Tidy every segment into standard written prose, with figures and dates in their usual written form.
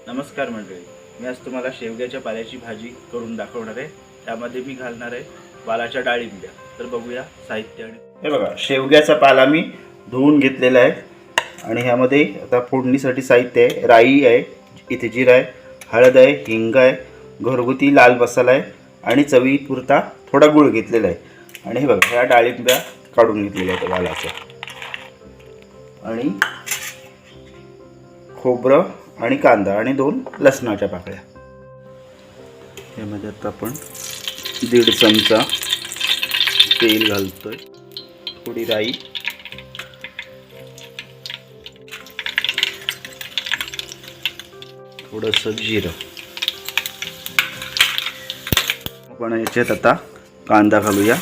नमस्कार मंडळी, मी आज तुम्हाला शेवग्याच्या पाल्याची भाजी करून दाखवणार आहे। त्यामध्ये मी घालणार आहे वालाच्या डाळिंब्या। तर बघूया साहित्य। हे बघा, शेवग्याचा पाला मी धुवून घेतलेला आहे आणि ह्यामध्ये आता फोडणीसाठी साहित्य आहे। राई आहे, इथे जिरा आहे, हळद आहे, हिंग आहे, घरगुती लाल मसाला आहे आणि चवीपुरता थोडा गूळ घेतलेला आहे। आणि हे बघा, ह्या डाळिंब्या काढून घेतलेल्या आहेत वालाच्या, आणि खोबरं आणि कांदा आणि 2 लसणाच्या पाकळ्या। यामध्ये आता आपण 1.5 चमचा तेल घालतोय, थोडी राई, थोडंसं जिरं। आपण याच्यात आता कांदा घालूया।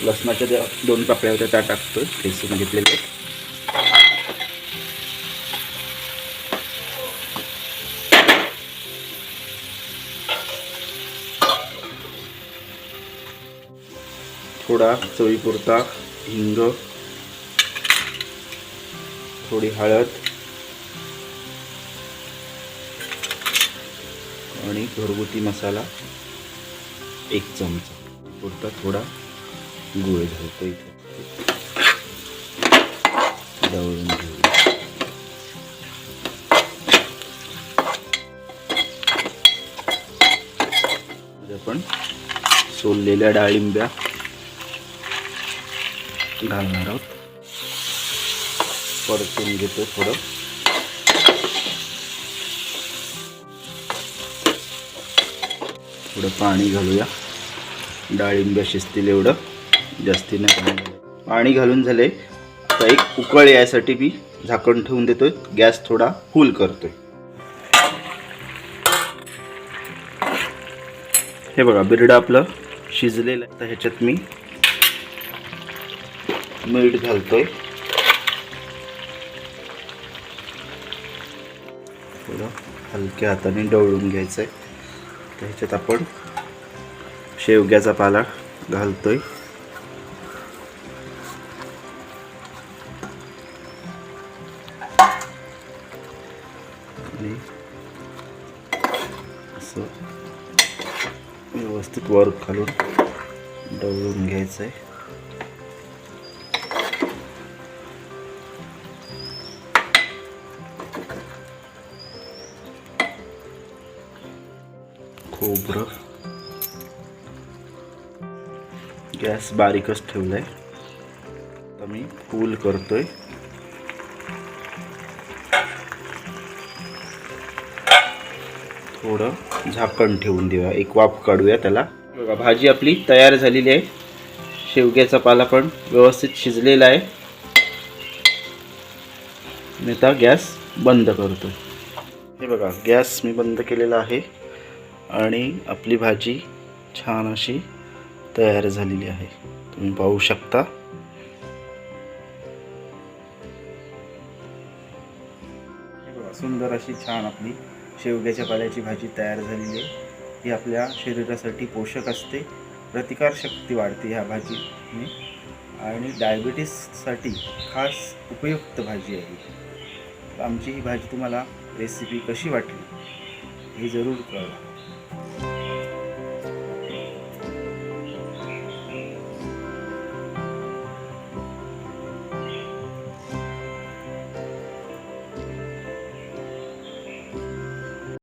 लसणाच्या 2 पाकळ्या होत्या त्या टाकतोय, ठेचून घेतलेले। थोडा चवीपुरता हिंग, थोडी हळद आणि घरगुती मसाला 1 चमचा पुरता थोडा गूळ घालतो। इथे दळून घेऊया। आपण सोललेल्या डाळिंब्या घालणार आहोत, परतून घेतो थोडं। थोडं पाणी घालूया, डाळिंब्या शिजतील एवढं, जास्ती नाही। पाणी घालून झाले, आता एक उकळ यासाठी मी झाकण ठेवून देतोय, गॅस थोडा फुल करतोय। हे बघा, बिरडं आपलं शिजलेलं आहे। तर ह्याच्यात मी मीठ घालतोय, थोडं हलक्या हाताने ढवळून घ्यायचंय। तर ह्याच्यात आपण शेवग्याचा पाला घालतोय, आणि असं व्यवस्थित वर खालून ढवळून घ्यायचंय। खोबरं, गॅस बारीकच ठेवलाय, आता मी फुल करतोय। थोडं झाकण ठेवून देऊया, एक वाफ काढूया त्याला। बघा, भाजी आपली तयार झालेली आहे। शेवग्याचा पाला पण व्यवस्थित शिजलेला आहे। मी आता गॅस बंद करतो। हे बघा, गॅस मी बंद केलेला आहे आणि आपली भाजी छान अशी तयार झालेली आहे, तुम्ही पाहू शकता। हे बघा, सुंदर अशी छान आपली शेवग्याच्या पाल्याची भाजी तयार झालेली आहे। ही आपल्या शरीरासाठी पोषक असते, प्रतिकारशक्ती वाढते ह्या भाजीने, आणि डायबिटीससाठी खास उपयुक्त भाजी आहे। आमची ही भाजी तुम्हाला रेसिपी कशी वाटली हे जरूर कळवा।